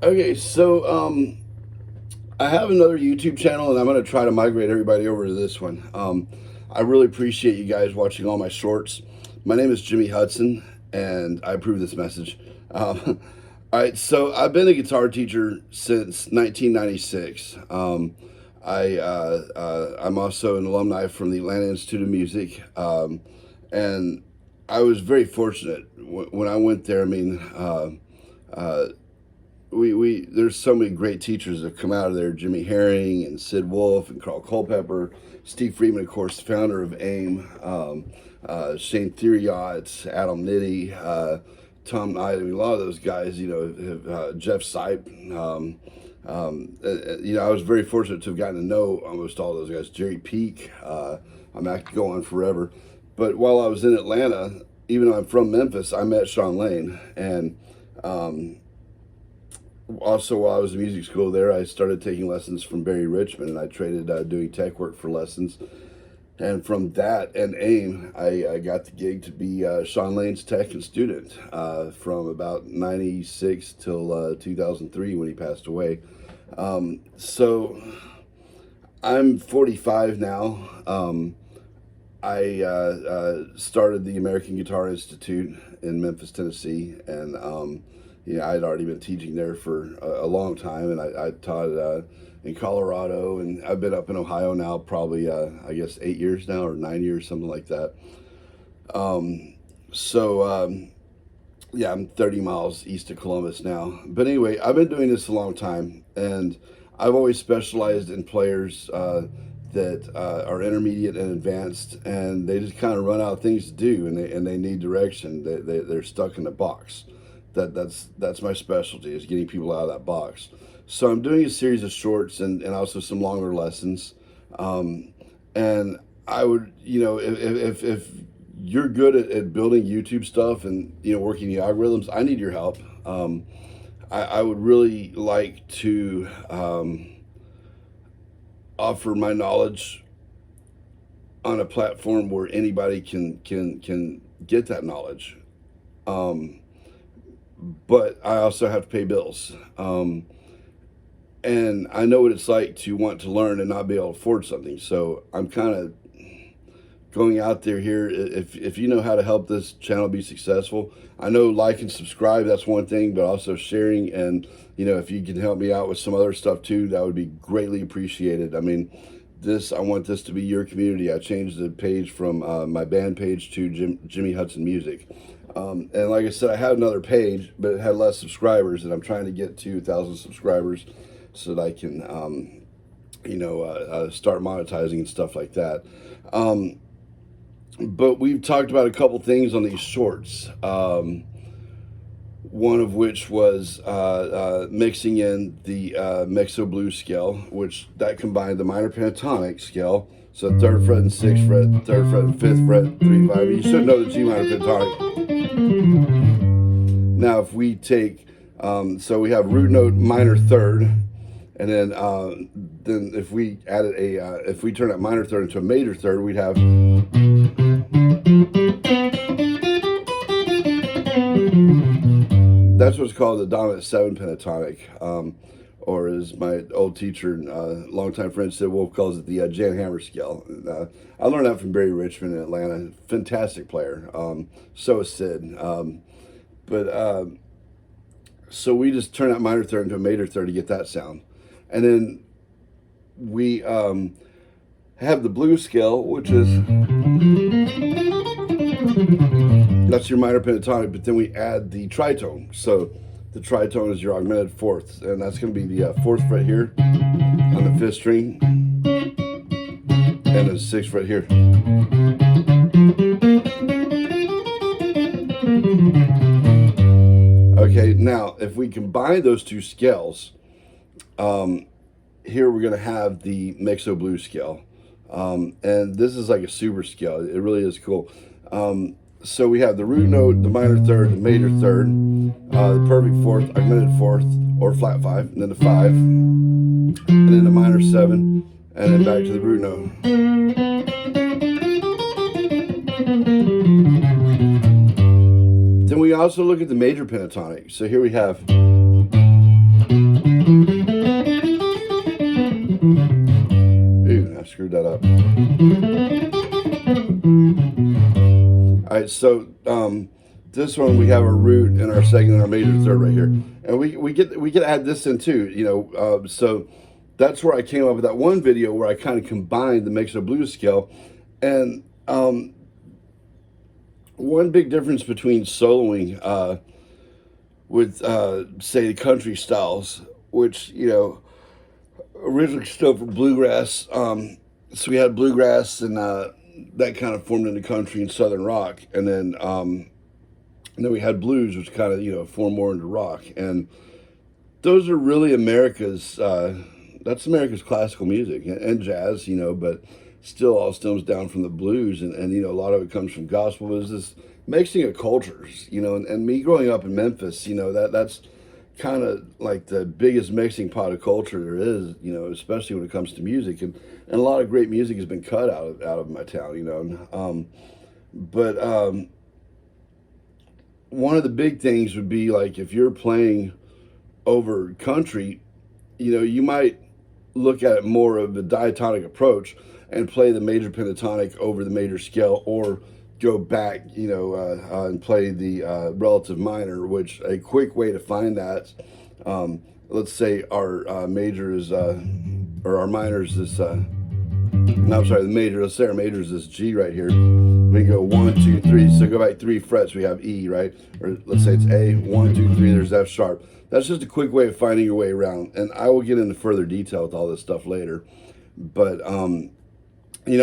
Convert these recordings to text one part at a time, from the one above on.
Okay, so I have another YouTube channel, and I'm going to try to migrate everybody over to this one. I really appreciate you guys watching all my shorts. My name is Jimmy Hudson, and I approve this message. All right, so I've been a guitar teacher since 1996. I'm also an alumni from the Atlanta Institute of Music, and I was very fortunate when I went there. I mean, uh, we there's so many great teachers that have come out of there. Jimmy Herring and Sid Wolf and Carl Culpepper, Steve Freeman, of course, founder of AIM, Shane Theriot, Adam Nitty, Tom Knight. I mean, a lot of those guys, Jeff Sipe. I was very fortunate to have gotten to know almost all those guys. Jerry Peak. I could go on forever. But while I was in Atlanta, even though I'm from Memphis, I met Sean Lane. And also, while I was in music school there, I started taking lessons from Barry Richmond, and I traded doing tech work for lessons. And from that and AIM, I got the gig to be Sean Lane's tech and student from about 96 till 2003 when he passed away. So I'm 45 now. I started the American Guitar Institute in Memphis, Tennessee, and I had already been teaching there for a long time, and I taught in Colorado, and I've been up in Ohio now probably I guess 8 years now or 9 years, something like that. So I'm 30 miles east of Columbus now. But anyway, I've been doing this a long time, and I've always specialized in players that are intermediate and advanced, and they just kind of run out of things to do, and they need direction. They're stuck in the box. That's my specialty, is getting people out of that box. So I'm doing a series of shorts and also some longer lessons. And I would, if you're good at building YouTube stuff and working the algorithms, I need your help. I would really like to offer my knowledge on a platform where anybody can get that knowledge. But I also have to pay bills. And I know what it's like to want to learn and not be able to afford something. So I'm kind of going out there here. If you know how to help this channel be successful, I know like and subscribe, that's one thing, but also sharing. And, if you can help me out with some other stuff too, that would be greatly appreciated. I mean, I want this to be your community. I changed the page from my band page to Jimmy Hudson Music. And like I said, I had another page, but it had less subscribers, and I'm trying to get to 1,000 subscribers so that I can, start monetizing and stuff like that. But we've talked about a couple things on these shorts. One of which was mixing in the mexo blues scale, which that combined the minor pentatonic scale. So third fret and sixth fret, third fret and fifth fret, 3, 5. You should know the G minor pentatonic. Now, if we take, so we have root note minor third, and then if we added if we turn that minor third into a major third, we'd have. That's what's called the dominant 7 pentatonic, or as my old teacher and longtime friend Sid Wolf calls it, the Jan Hammer scale. I learned that from Barry Richmond in Atlanta. Fantastic player. So is Sid. So we just turn that minor third into a major third to get that sound. And then we have the blues scale, which is, that's your minor pentatonic, but then we add the tritone. So the tritone is your augmented fourth, and that's going to be the fourth fret here on the fifth string, and the sixth fret here. Okay, now if we combine those two scales, here we're going to have the mexo blues scale, and this is like a super scale. It really is cool. So we have the root note, the minor third, the major third, the perfect fourth, augmented fourth, or flat 5, and then the 5, and then the minor 7, and then back to the root note. Then we also look at the major pentatonic. So here we have Ooh, I screwed that up. All right, so this one we have a root in our second and our major third right here, and we get to add this in too. So that's where I came up with that one video where I kind of combined the mix of blues scale, and one big difference between soloing with say the country styles, which originally stood for bluegrass. So we had bluegrass and that kind of formed into country and southern rock, and then we had blues, which kind of formed more into rock. And those are really America's. That's America's classical music and jazz, but still all stems down from the blues, and a lot of it comes from gospel. It was this mixing of cultures, and me growing up in Memphis, that's kind of like the biggest mixing pot of culture there is, especially when it comes to music, and a lot of great music has been cut out of my town, but one of the big things would be like if you're playing over country, you might look at it more of a diatonic approach and play the major pentatonic over the major scale, or go back, and play the relative minor, which a quick way to find that, let's say our major is, or our minor is this, no, I'm sorry, the major, let's say our major is this G right here. We go 1, 2, 3, so go back 3 frets, we have E, right? Or let's say it's A, 1, 2, 3, there's F sharp. That's just a quick way of finding your way around, and I will get into further detail with all this stuff later. But I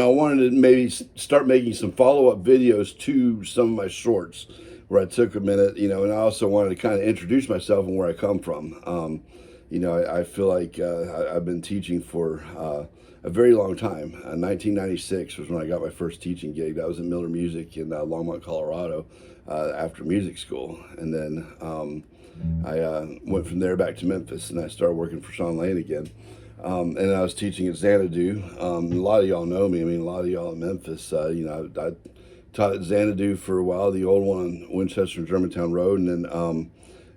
wanted to maybe start making some follow-up videos to some of my shorts where I took a minute, and I also wanted to kind of introduce myself and where I come from. I feel like I've been teaching for a very long time. 1996 was when I got my first teaching gig. That was in Miller Music in Longmont, Colorado, after music school. And then I went from there back to Memphis, and I started working for Sean Lane again. And I was teaching at Xanadu. A lot of y'all know me. I mean, a lot of y'all in Memphis. I taught at Xanadu for a while, the old one on Winchester and Germantown Road, and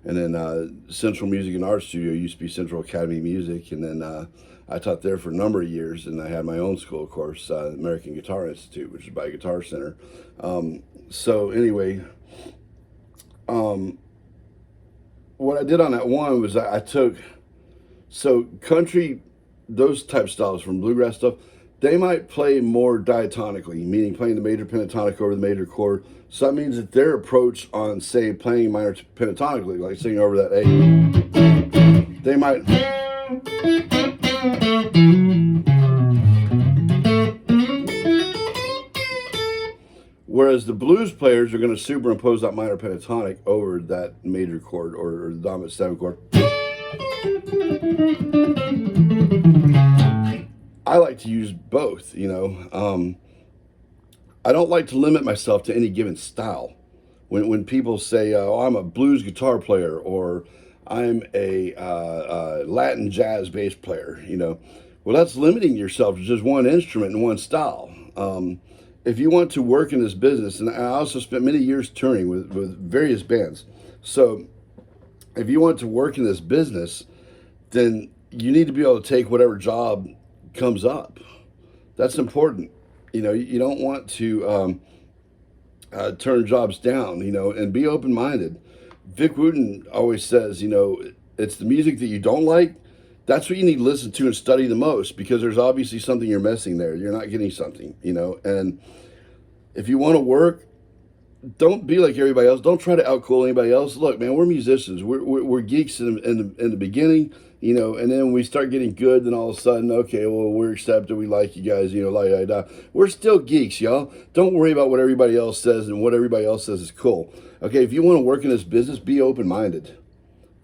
then Central Music and Art Studio used to be Central Academy Music, and then I taught there for a number of years, and I had my own school, of course, American Guitar Institute, which is by Guitar Center. So anyway, what I did on that one was I took, so country, those type styles from bluegrass stuff, they might play more diatonically, meaning playing the major pentatonic over the major chord. So that means that their approach on, say, playing minor pentatonically, like singing over that A, they might, whereas the blues players are going to superimpose that minor pentatonic over that major chord, or the dominant 7 chord. I like to use both, I don't like to limit myself to any given style. When people say, oh, I'm a blues guitar player, or I'm a Latin jazz bass player, well, that's limiting yourself to just one instrument and one style. If you want to work in this business, and I also spent many years touring with various bands, so if you want to work in this business, then you need to be able to take whatever job comes up. That's important. You don't want to turn jobs down, and be open-minded. Vic Wooten always says, it's the music that you don't like, that's what you need to listen to and study the most, because there's obviously something you're missing there. You're not getting something, and if you want to work, don't be like everybody else. Don't try to outcool anybody else. Look, man, we're musicians. We're geeks in the beginning, and then we start getting good. Then all of a sudden, okay, well, we're accepted. We like you guys, We're still geeks, y'all. Don't worry about what everybody else says and what everybody else says is cool. Okay, if you want to work in this business, be open-minded.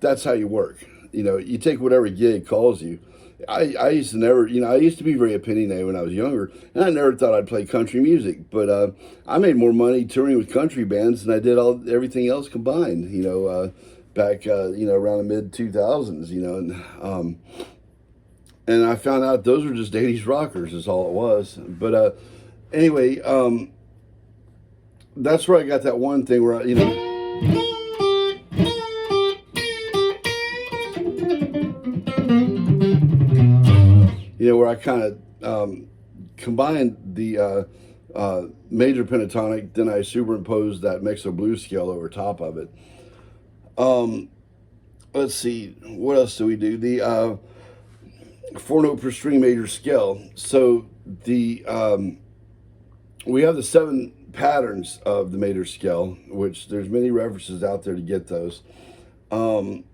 That's how you work. You take whatever gig calls you. I used to never, I used to be very opinionated when I was younger, and I never thought I'd play country music. But I made more money touring with country bands than I did everything else combined. Back around the mid 2000s. And I found out those were just 80s rockers, is all it was. But anyway, that's where I got that one thing where where I kind of combined the major pentatonic, then I superimposed that mixo blues scale over top of it. Um, let's see, what else do we do? The 4 note per string major scale. So the we have the 7 patterns of the major scale, which there's many references out there to get those. And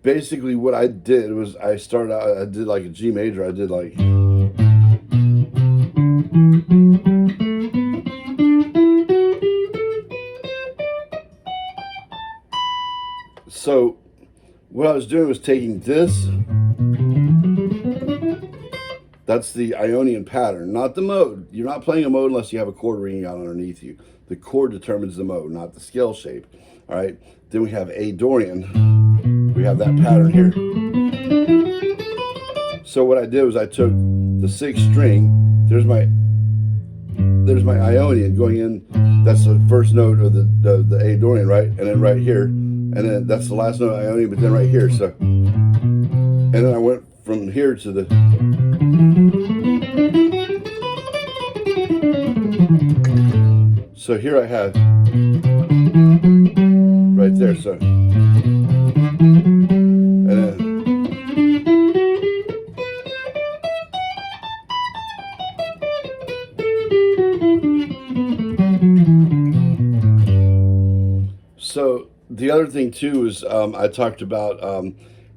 basically what I did was I did like a G major. I did like, so what I was doing was taking this, that's the Ionian pattern, not the mode. You're not playing a mode unless you have a chord ringing out underneath you. The chord determines the mode, not the scale shape. All right. Then we have A Dorian. We have that pattern here. So what I did was I took the 6th string. There's my Ionian going in. That's the first note of the A Dorian, right? And then right here, and then that's the last note of Ionian, but then right here. So, and then I went from here to the. So here I have right there. So, and then. So the other thing too is I talked about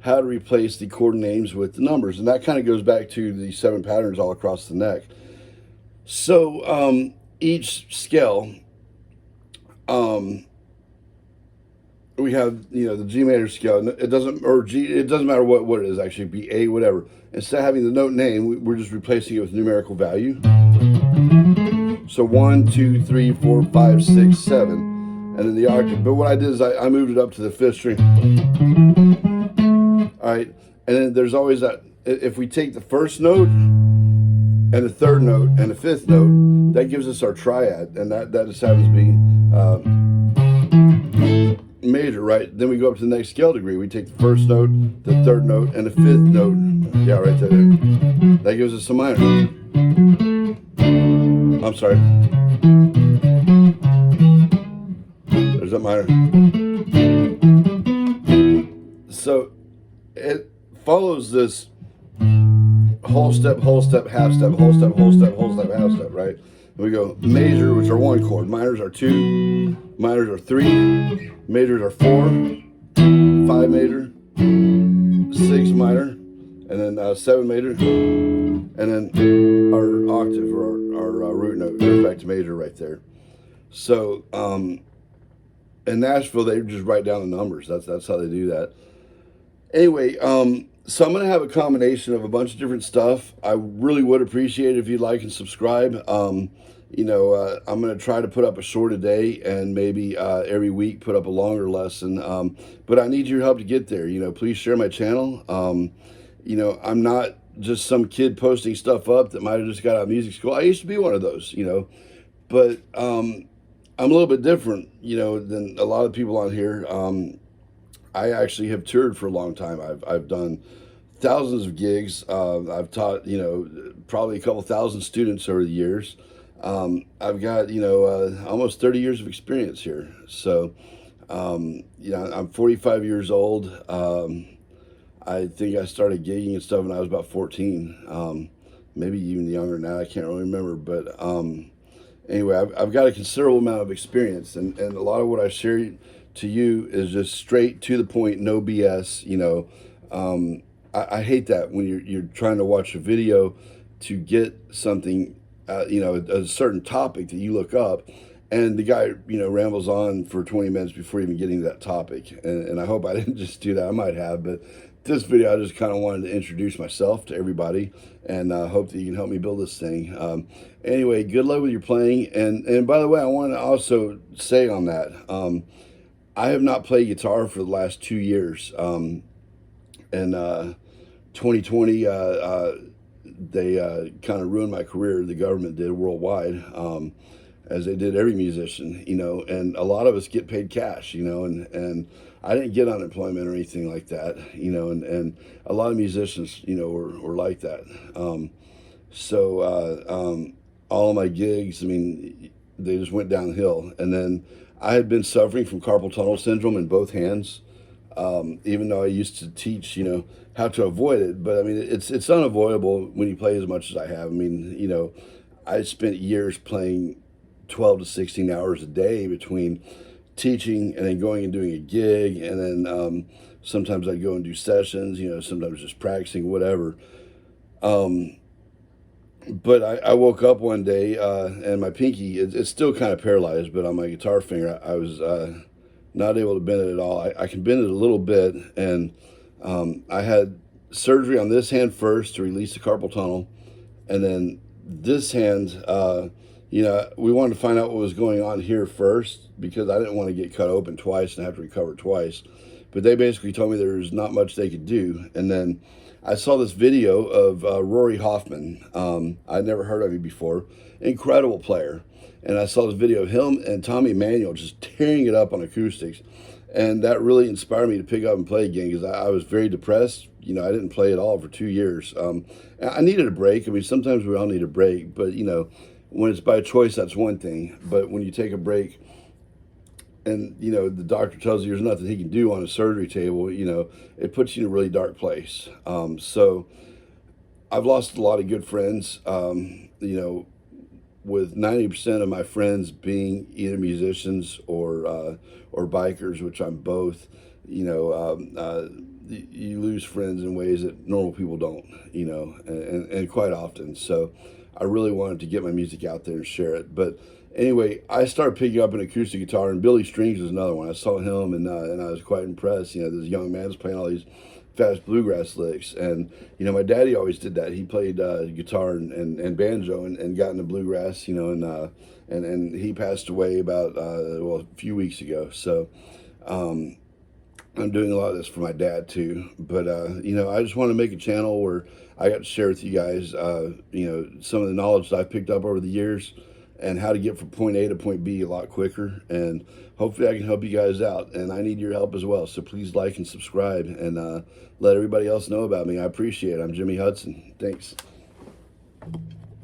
how to replace the chord names with the numbers, and that kind of goes back to the 7 patterns all across the neck. So each scale, we have the G major scale. It doesn't It doesn't matter what it is actually, be A whatever. Instead of having the note name, we're just replacing it with numerical value. So 1, 2, 3, 4, 5, 6, 7, and then the octave. But what I did is I moved it up to the 5th string. All right, and then there's always that. If we take the 1st note and the 3rd note and the 5th note, that gives us our triad, and that just happens to be major, right? Then we go up to the next scale degree. We take the 1st note, the 3rd note, and the 5th note. Yeah, right there. That gives us a minor. I'm sorry. There's that minor. So it follows this whole step, half step, whole step, whole step, half step, right? And we go major, which are 1 chord. Minors are 2. Minors are 3. Majors are 4. 5 major. 6 minor. And then 7 major. And then our octave or our root note goes back to major right there. So in Nashville, they just write down the numbers. That's how they do that. Anyway, so I'm going to have a combination of a bunch of different stuff. I really would appreciate it if you'd like and subscribe. I'm going to try to put up a short a day and maybe every week put up a longer lesson. But I need your help to get there. Please share my channel. I'm not just some kid posting stuff up that might have just got out of music school. I used to be one of those, but I'm a little bit different, than a lot of people on here. I actually have toured for a long time. I've done thousands of gigs. I've taught, probably a couple thousand students over the years. I've got, almost 30 years of experience here. So, I'm 45 years old. I think I started gigging and stuff when I was about 14, maybe even younger now. I can't really remember. But anyway, I've got a considerable amount of experience, and a lot of what I share to you is just straight to the point, no BS. I hate that when you're trying to watch a video to get something, a certain topic that you look up, and the guy, rambles on for 20 minutes before even getting to that topic. And I hope I didn't just do that. I might have, but this video, I just kind of wanted to introduce myself to everybody, and hope that you can help me build this thing. Anyway, good luck with your playing. And by the way, I want to also say on that, I have not played guitar for the last 2 years. And 2020, they kind of ruined my career. The government did worldwide. as they did every musician, you know, and a lot of us get paid cash, you know, and I didn't get unemployment or anything like that, you know, and a lot of musicians, you know, were like that. So all of my gigs, I mean, they just went downhill. And then I had been suffering from carpal tunnel syndrome in both hands, even though I used to teach, you know, how to avoid it. But I mean, it's unavoidable when you play as much as I have. I mean, you know, I spent years playing 12 to 16 hours a day between teaching and then going and doing a gig, and then sometimes I'd go and do sessions, you know, sometimes just practicing, whatever. Um, but I woke up one day and my pinky, it's still kind of paralyzed, but on my guitar finger, I was not able to bend it at all. I can bend it a little bit, and I had surgery on this hand first to release the carpal tunnel, and then this hand, you know, we wanted to find out what was going on here first because I didn't want to get cut open twice and have to recover twice. But they basically told me there was not much they could do. And then I saw this video of Rory Hoffman. I'd never heard of him before. Incredible player. And I saw this video of him and Tommy Emmanuel just tearing it up on acoustics. And that really inspired me to pick up and play again because I was very depressed. You know, I didn't play at all for 2 years. I needed a break. I mean, sometimes we all need a break, but, you know, when it's by choice, that's one thing. But when you take a break and, you know, the doctor tells you there's nothing he can do on a surgery table, you know, it puts you in a really dark place. So I've lost a lot of good friends, you know, with 90% of my friends being either musicians or bikers, which I'm both. You know, you lose friends in ways that normal people don't, you know, and quite often. So I really wanted to get my music out there and share it. But anyway, I started picking up an acoustic guitar, and Billy Strings was another one. I saw him, and I was quite impressed. You know, this young man's playing all these fast bluegrass licks, and you know, my daddy always did that. He played guitar and banjo and got into bluegrass. You know, and he passed away about well, a few weeks ago. So. I'm doing a lot of this for my dad too, but you know, I just want to make a channel where I got to share with you guys, you know, some of the knowledge that I've picked up over the years and how to get from point A to point B a lot quicker. And hopefully I can help you guys out, and I need your help as well. So please like and subscribe and let everybody else know about me. I appreciate it. I'm Jimmy Hudson. Thanks.